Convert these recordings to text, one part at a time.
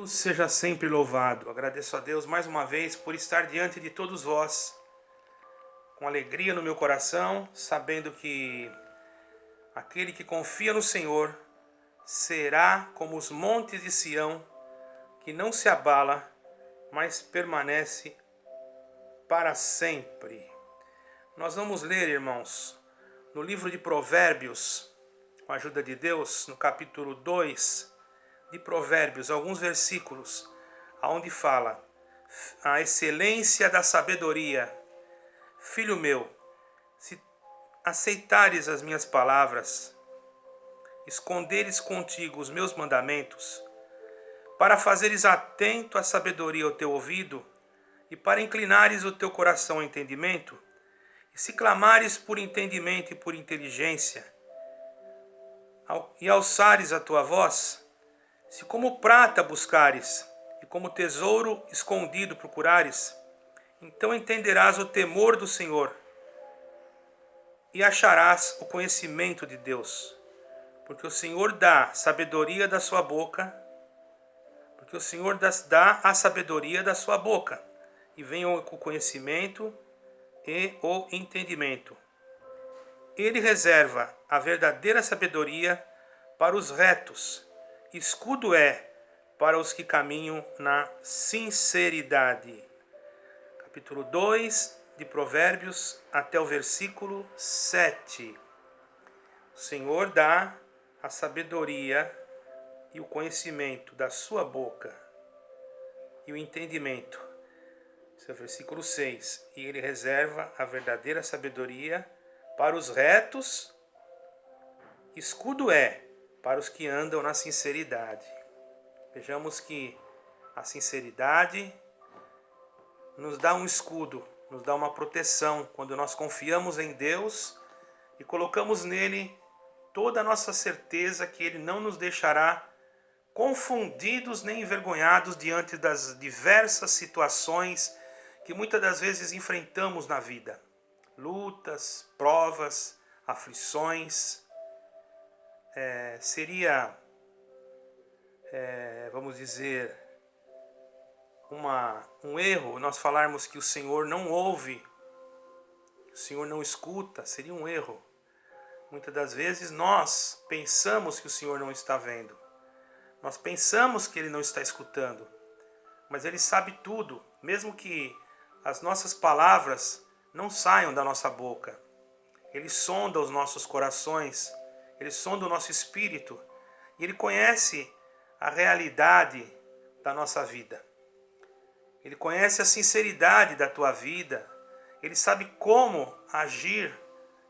Deus seja sempre louvado. Agradeço a Deus mais uma vez por estar diante de todos vós, com alegria no meu coração, sabendo que aquele que confia no Senhor será como os montes de Sião, que não se abala, mas permanece para sempre. Nós vamos ler, irmãos, no livro de Provérbios, com a ajuda de Deus, no capítulo 2 de Provérbios, alguns versículos, onde fala a excelência da sabedoria. Filho meu, se aceitares as minhas palavras, esconderes contigo os meus mandamentos, para fazeres atento à sabedoria ao teu ouvido, e para inclinares o teu coração ao entendimento, e se clamares por entendimento e por inteligência, e alçares a tua voz, se como prata buscares, e como tesouro escondido procurares, então entenderás o temor do Senhor, e acharás o conhecimento de Deus. Porque o Senhor dá sabedoria da sua boca, porque o Senhor dá a sabedoria da sua boca, e vem o conhecimento e o entendimento. Ele reserva a verdadeira sabedoria para os retos, escudo é para os que caminham na sinceridade. Capítulo 2 de Provérbios até o versículo 7. O Senhor dá a sabedoria e o conhecimento da sua boca e o entendimento. Esse é o versículo 6. E ele reserva a verdadeira sabedoria para os retos, escudo é para os que andam na sinceridade. Vejamos que a sinceridade nos dá um escudo, nos dá uma proteção quando nós confiamos em Deus e colocamos nele toda a nossa certeza que Ele não nos deixará confundidos nem envergonhados diante das diversas situações que muitas das vezes enfrentamos na vida. Lutas, provas, aflições. Seria, vamos dizer, um erro nós falarmos que o Senhor não ouve, o Senhor não escuta, seria um erro. Muitas das vezes nós pensamos que o Senhor não está vendo, nós pensamos que Ele não está escutando, mas Ele sabe tudo, mesmo que as nossas palavras não saiam da nossa boca. Ele sonda os nossos corações, Ele sonda o nosso espírito, e Ele conhece a realidade da nossa vida. Ele conhece a sinceridade da tua vida, Ele sabe como agir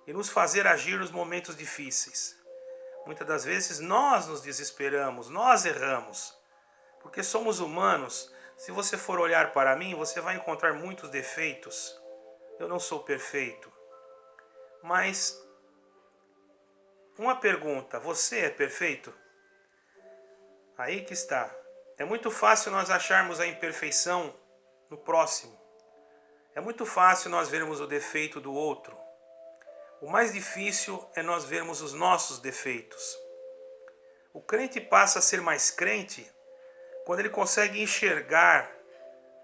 e nos fazer agir nos momentos difíceis. Muitas das vezes nós nos desesperamos, nós erramos, porque somos humanos. Se você for olhar para mim, você vai encontrar muitos defeitos. Eu não sou perfeito. Mas uma pergunta, você é perfeito? Aí que está. É muito fácil nós acharmos a imperfeição no próximo. É muito fácil nós vermos o defeito do outro. O mais difícil é nós vermos os nossos defeitos. O crente passa a ser mais crente quando ele consegue enxergar,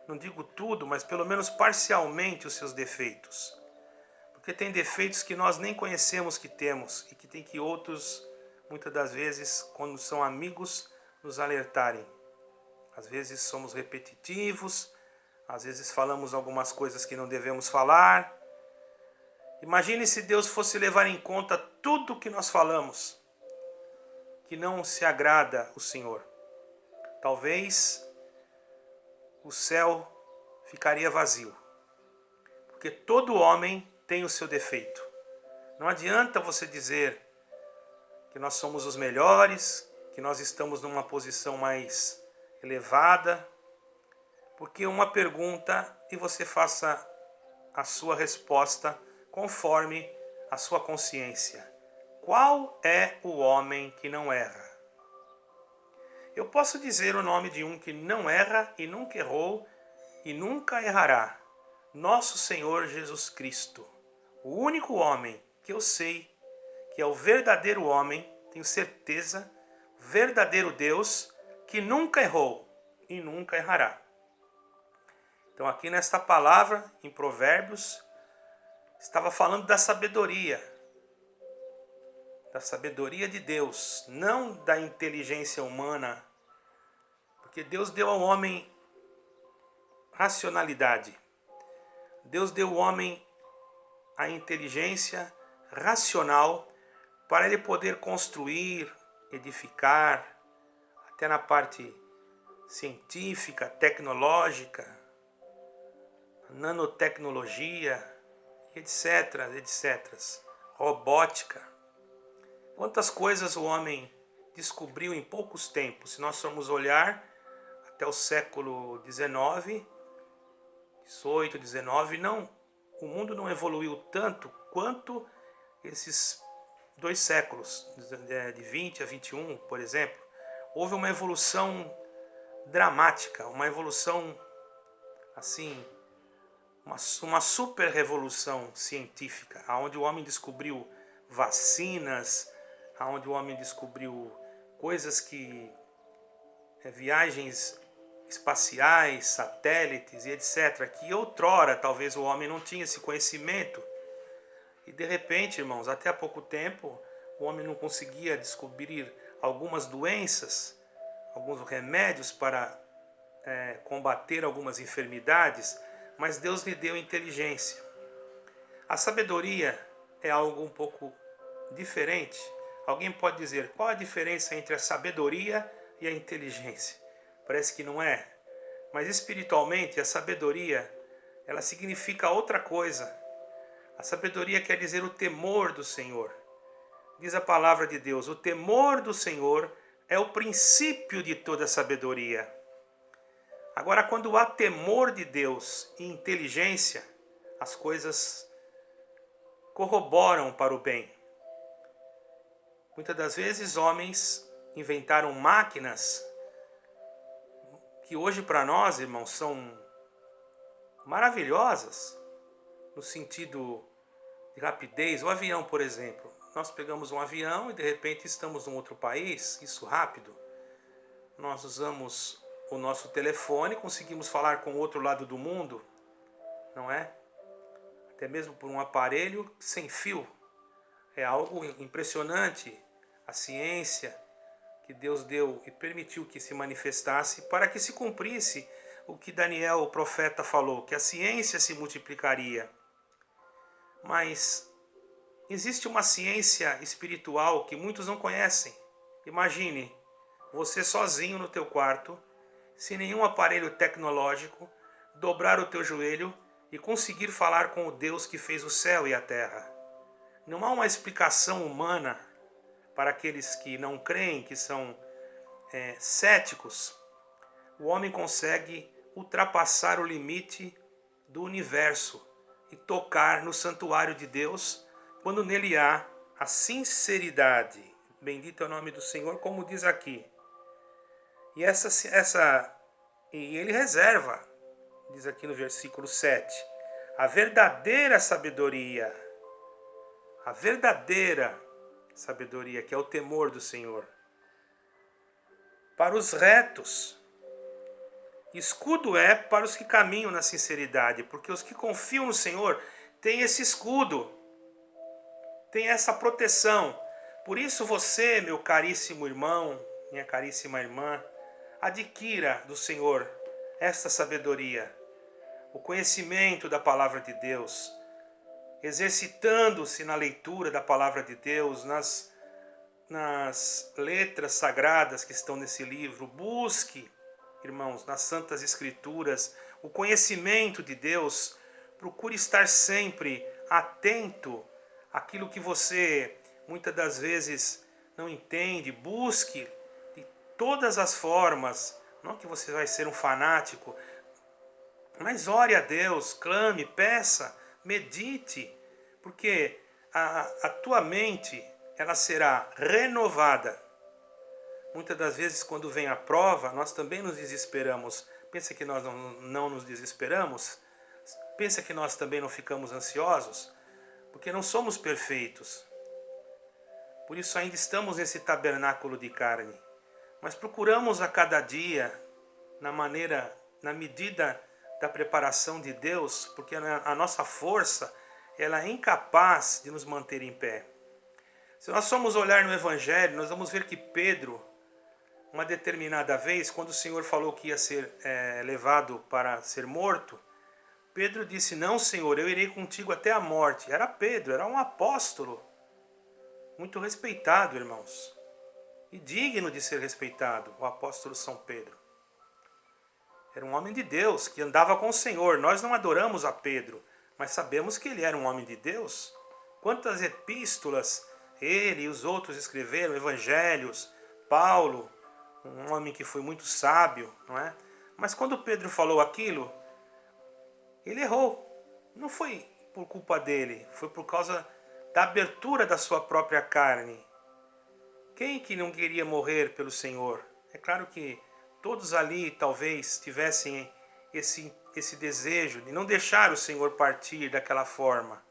não digo tudo, mas pelo menos parcialmente os seus defeitos. Porque tem defeitos que nós nem conhecemos que temos e que tem que outros, muitas das vezes, quando são amigos, nos alertarem. Às vezes somos repetitivos, às vezes falamos algumas coisas que não devemos falar. Imagine se Deus fosse levar em conta tudo que nós falamos, que não se agrada o Senhor. Talvez o céu ficaria vazio, porque todo homem tem o seu defeito. Não adianta você dizer que nós somos os melhores, que nós estamos numa posição mais elevada, porque uma pergunta e você faça a sua resposta conforme a sua consciência. Qual é o homem que não erra? Eu posso dizer o nome de um que não erra e nunca errou e nunca errará. Nosso Senhor Jesus Cristo. O único homem que eu sei que é o verdadeiro homem, tenho certeza, o verdadeiro Deus, que nunca errou e nunca errará. Então aqui nesta palavra, em Provérbios, estava falando da sabedoria de Deus, não da inteligência humana, porque Deus deu ao homem racionalidade. Deus deu ao homem a inteligência racional para ele poder construir, edificar, até na parte científica, tecnológica, nanotecnologia, etc, etc, robótica. Quantas coisas o homem descobriu em poucos tempos. Se nós formos olhar até o século XIX, 18, 19, não, o mundo não evoluiu tanto quanto esses 2 séculos, de 20 a 21, por exemplo. Houve uma evolução dramática, uma evolução assim, uma super revolução científica, onde o homem descobriu vacinas, onde o homem descobriu coisas que viagens espaciais, satélites e etc, que outrora talvez o homem não tinha esse conhecimento. E de repente, irmãos, até há pouco tempo o homem não conseguia descobrir algumas doenças, alguns remédios para combater algumas enfermidades, mas Deus lhe deu inteligência. A sabedoria é algo um pouco diferente. Alguém pode dizer, qual a diferença entre a sabedoria e a inteligência? Parece que não é. Mas espiritualmente a sabedoria, ela significa outra coisa. A sabedoria quer dizer o temor do Senhor. Diz a palavra de Deus, o temor do Senhor é o princípio de toda sabedoria. Agora, quando há temor de Deus e inteligência, as coisas corroboram para o bem. Muitas das vezes homens inventaram máquinas que hoje para nós, irmãos, são maravilhosas no sentido de rapidez. O avião, por exemplo. Nós pegamos um avião e de repente estamos em outro país, isso rápido. Nós usamos o nosso telefone, conseguimos falar com o outro lado do mundo, não é? Até mesmo por um aparelho sem fio. É algo impressionante a ciência que Deus deu e permitiu que se manifestasse para que se cumprisse o que Daniel, o profeta, falou, que a ciência se multiplicaria. Mas existe uma ciência espiritual que muitos não conhecem. Imagine, você sozinho no teu quarto, sem nenhum aparelho tecnológico, dobrar o teu joelho e conseguir falar com o Deus que fez o céu e a terra. Não há uma explicação humana para aqueles que não creem, que são céticos. O homem consegue ultrapassar o limite do universo e tocar no santuário de Deus quando nele há a sinceridade. Bendito é o nome do Senhor, como diz aqui. E e ele reserva, diz aqui no versículo 7, a verdadeira sabedoria, que é o temor do Senhor, para os retos. Escudo é para os que caminham na sinceridade, porque os que confiam no Senhor têm esse escudo, têm essa proteção. Por isso você, meu caríssimo irmão, minha caríssima irmã, adquira do Senhor esta sabedoria, o conhecimento da palavra de Deus, exercitando-se na leitura da palavra de Deus, nas letras sagradas que estão nesse livro. Busque, irmãos, nas Santas Escrituras, o conhecimento de Deus. Procure estar sempre atento àquilo que você muitas das vezes não entende. Busque de todas as formas, não que você vai ser um fanático, mas ore a Deus, clame, peça, medite, porque a tua mente ela será renovada. Muitas das vezes quando vem a prova, nós também nos desesperamos. Pensa que nós não nos desesperamos? Pensa que nós também não ficamos ansiosos? Porque não somos perfeitos. Por isso ainda estamos nesse tabernáculo de carne. Mas procuramos a cada dia na medida da preparação de Deus, porque a nossa força, ela é incapaz de nos manter em pé. Se nós formos olhar no Evangelho, nós vamos ver que Pedro, uma determinada vez, quando o Senhor falou que ia ser levado para ser morto, Pedro disse: não, Senhor, eu irei contigo até a morte. Era Pedro, era um apóstolo, muito respeitado, irmãos, e digno de ser respeitado, o apóstolo São Pedro. Era um homem de Deus, que andava com o Senhor. Nós não adoramos a Pedro, mas sabemos que ele era um homem de Deus. Quantas epístolas ele e os outros escreveram, evangelhos, Paulo, um homem que foi muito sábio, não é? Mas quando Pedro falou aquilo, ele errou. Não foi por culpa dele, foi por causa da abertura da sua própria carne. Quem que não queria morrer pelo Senhor? É claro que todos ali talvez tivessem esse desejo de não deixar o Senhor partir daquela forma.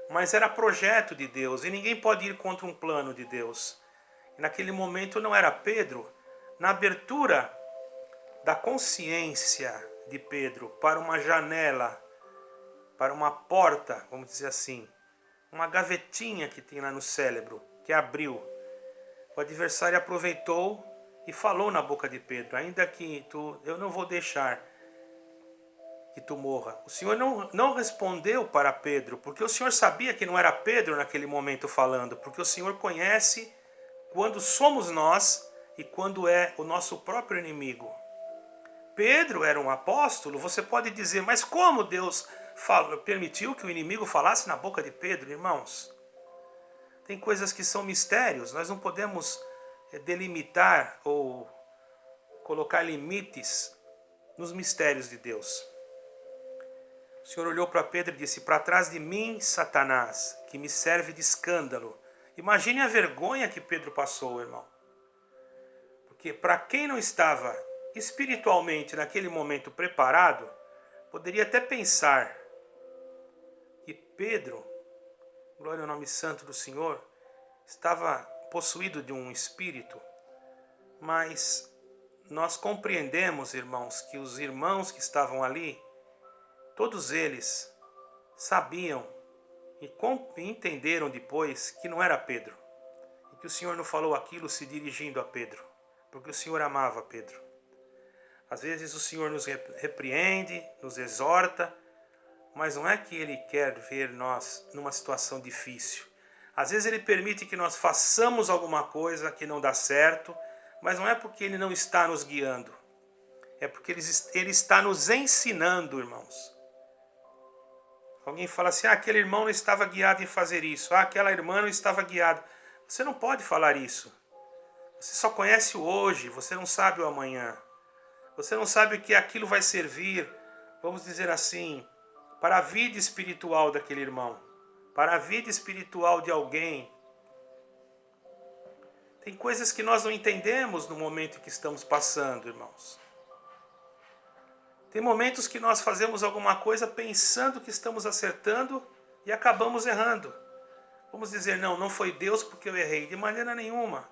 Mas era projeto de Deus e ninguém pode ir contra um plano de Deus. E naquele momento não era Pedro. Na abertura da consciência de Pedro para uma janela, para uma porta, vamos dizer assim, uma gavetinha que tem lá no cérebro, que abriu, o adversário aproveitou e falou na boca de Pedro: ainda que eu não vou deixar que tu morra. O Senhor não respondeu para Pedro, porque o Senhor sabia que não era Pedro naquele momento falando, porque o Senhor conhece quando somos nós e quando é o nosso próprio inimigo. Pedro era um apóstolo, você pode dizer, mas como Deus permitiu que o inimigo falasse na boca de Pedro, irmãos? Tem coisas que são mistérios, nós não podemos delimitar ou colocar limites nos mistérios de Deus. O Senhor olhou para Pedro e disse: para trás de mim, Satanás, que me serve de escândalo. Imagine a vergonha que Pedro passou, irmão. Porque para quem não estava espiritualmente naquele momento preparado, poderia até pensar que Pedro, glória ao nome santo do Senhor, estava possuído de um espírito. Mas nós compreendemos, irmãos, que os irmãos que estavam ali, todos eles sabiam e entenderam depois que não era Pedro. E que o Senhor não falou aquilo se dirigindo a Pedro, porque o Senhor amava Pedro. Às vezes o Senhor nos repreende, nos exorta, mas não é que Ele quer ver nós numa situação difícil. Às vezes Ele permite que nós façamos alguma coisa que não dá certo, mas não é porque Ele não está nos guiando. É porque Ele está nos ensinando, irmãos. Alguém fala assim: aquele irmão não estava guiado em fazer isso. Aquela irmã não estava guiada. Você não pode falar isso. Você só conhece o hoje, você não sabe o amanhã. Você não sabe que aquilo vai servir, vamos dizer assim, para a vida espiritual daquele irmão, para a vida espiritual de alguém. Tem coisas que nós não entendemos no momento que estamos passando, irmãos. Tem momentos que nós fazemos alguma coisa pensando que estamos acertando e acabamos errando. Vamos dizer: não foi Deus porque eu errei. De maneira nenhuma.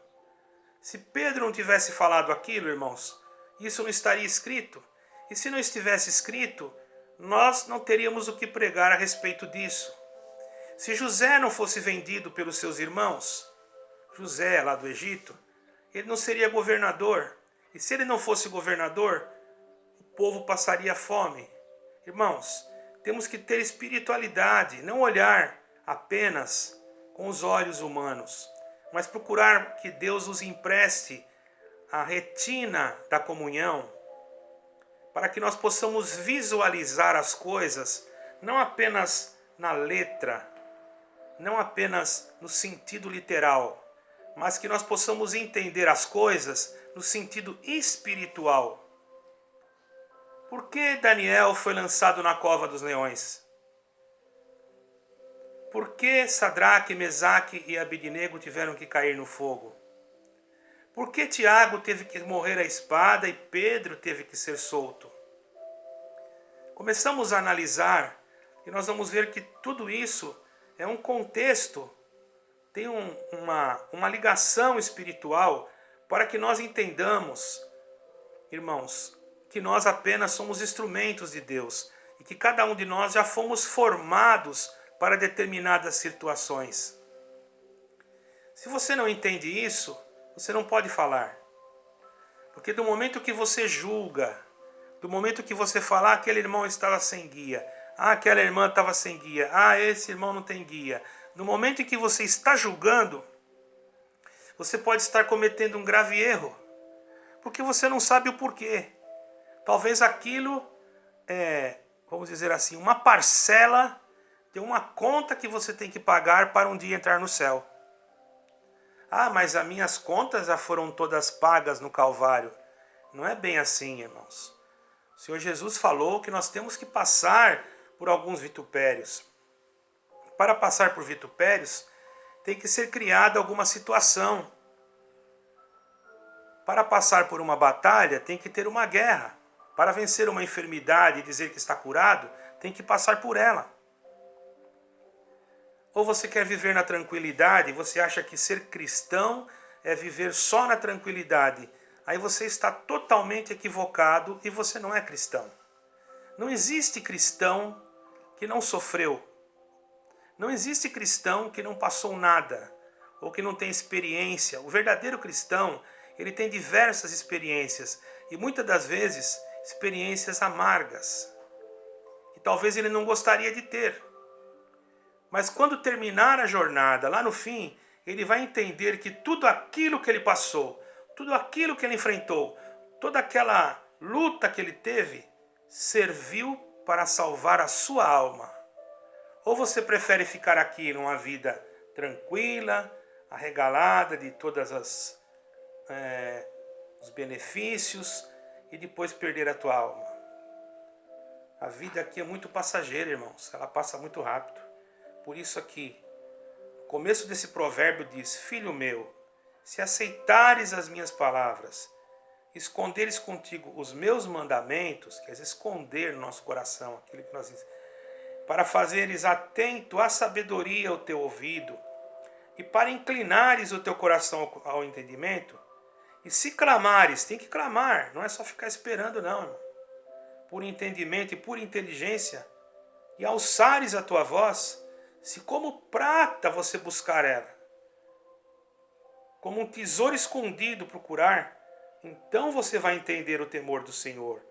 Se Pedro não tivesse falado aquilo, irmãos, isso não estaria escrito. E se não estivesse escrito, nós não teríamos o que pregar a respeito disso. Se José não fosse vendido pelos seus irmãos, José lá do Egito, ele não seria governador. E se ele não fosse governador, o povo passaria fome. Irmãos, temos que ter espiritualidade, não olhar apenas com os olhos humanos, mas procurar que Deus nos empreste a retina da comunhão, para que nós possamos visualizar as coisas, não apenas na letra, não apenas no sentido literal, mas que nós possamos entender as coisas no sentido espiritual. Por que Daniel foi lançado na cova dos leões? Por que Sadraque, Mesaque e Abednego tiveram que cair no fogo? Por que Tiago teve que morrer à espada e Pedro teve que ser solto? Começamos a analisar e nós vamos ver que tudo isso é um contexto, tem uma ligação espiritual para que nós entendamos, irmãos, que nós apenas somos instrumentos de Deus e que cada um de nós já fomos formados para determinadas situações. Se você não entende isso, você não pode falar. Porque do momento que você julga, do momento que você fala, ah, aquele irmão estava sem guia, ah, aquela irmã estava sem guia, ah, esse irmão não tem guia. No momento em que você está julgando, você pode estar cometendo um grave erro, porque você não sabe o porquê. Talvez aquilo é, vamos dizer assim, uma parcela de uma conta que você tem que pagar para um dia entrar no céu. Ah, mas as minhas contas já foram todas pagas no Calvário. Não é bem assim, irmãos. O Senhor Jesus falou que nós temos que passar por alguns vitupérios. Para passar por vitupérios, tem que ser criada alguma situação. Para passar por uma batalha, tem que ter uma guerra. Para vencer uma enfermidade e dizer que está curado, tem que passar por ela. Ou você quer viver na tranquilidade, você acha que ser cristão é viver só na tranquilidade. Aí você está totalmente equivocado e você não é cristão. Não existe cristão que não sofreu. Não existe cristão que não passou nada ou que não tem experiência. O verdadeiro cristão, ele tem diversas experiências e muitas das vezes experiências amargas, que talvez ele não gostaria de ter. Mas quando terminar a jornada, lá no fim, ele vai entender que tudo aquilo que ele passou, tudo aquilo que ele enfrentou, toda aquela luta que ele teve, serviu para salvar a sua alma. Ou você prefere ficar aqui numa vida tranquila, arregalada de todas os benefícios e depois perder a tua alma? A vida aqui é muito passageira, irmãos. Ela passa muito rápido. Por isso aqui, no começo desse provérbio diz: filho meu, se aceitares as minhas palavras, esconderes contigo os meus mandamentos, quer dizer, esconder no nosso coração aquilo que nós para fazeres atento à sabedoria o teu ouvido, e para inclinares o teu coração ao entendimento, e se clamares, tem que clamar, não é só ficar esperando não, irmão. Por entendimento e por inteligência, e alçares a tua voz, se como prata você buscar ela, como um tesouro escondido procurar, então você vai entender o temor do Senhor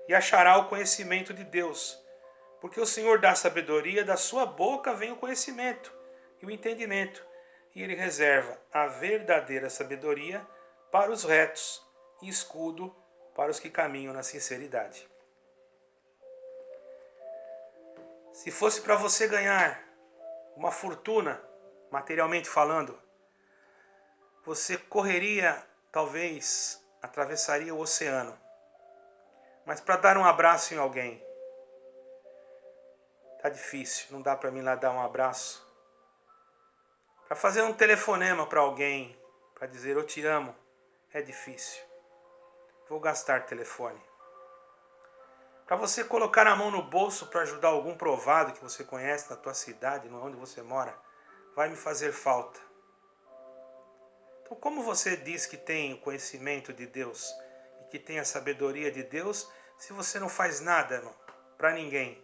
e achará o conhecimento de Deus. Porque o Senhor dá sabedoria, da sua boca vem o conhecimento e o entendimento. E Ele reserva a verdadeira sabedoria para os retos e escudo para os que caminham na sinceridade. Se fosse para você ganhar uma fortuna, materialmente falando, você correria, talvez atravessaria o oceano. Mas para dar um abraço em alguém, tá difícil, não dá para mim lá dar um abraço. Para fazer um telefonema para alguém, para dizer eu te amo, é difícil. Vou gastar telefone. Para você colocar a mão no bolso para ajudar algum provado que você conhece na tua cidade, onde você mora, vai me fazer falta. Então, como você diz que tem o conhecimento de Deus e que tem a sabedoria de Deus, se você não faz nada, irmão, para ninguém?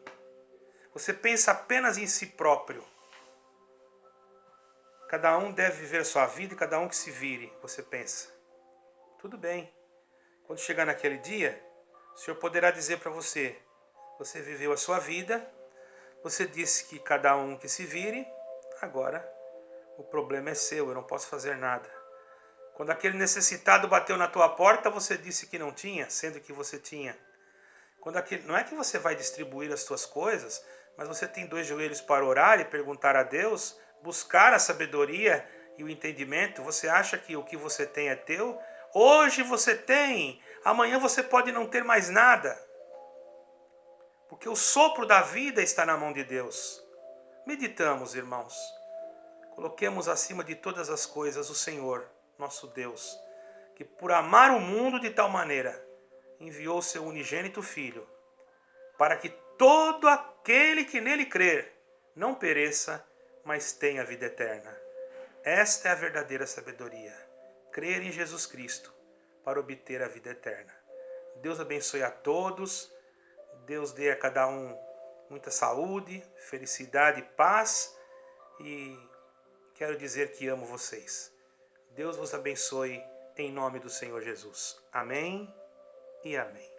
Você pensa apenas em si próprio. Cada um deve viver sua vida e cada um que se vire, você pensa. Tudo bem. Quando chegar naquele dia, o Senhor poderá dizer para você: você viveu a sua vida, você disse que cada um que se vire, agora o problema é seu, eu não posso fazer nada. Quando aquele necessitado bateu na tua porta, você disse que não tinha, sendo que você tinha. Quando não é que você vai distribuir as suas coisas, mas você tem 2 joelhos para orar e perguntar a Deus, buscar a sabedoria e o entendimento. Você acha que o que você tem é teu? Hoje você tem, amanhã você pode não ter mais nada. Porque o sopro da vida está na mão de Deus. Meditamos, irmãos. Coloquemos acima de todas as coisas o Senhor, nosso Deus, que por amar o mundo de tal maneira, enviou seu unigênito Filho, para que todo aquele que nele crer não pereça, mas tenha vida eterna. Esta é a verdadeira sabedoria, crer em Jesus Cristo para obter a vida eterna. Deus abençoe a todos. Deus dê a cada um muita saúde, felicidade, paz. E quero dizer que amo vocês. Deus vos abençoe em nome do Senhor Jesus. Amém e amém.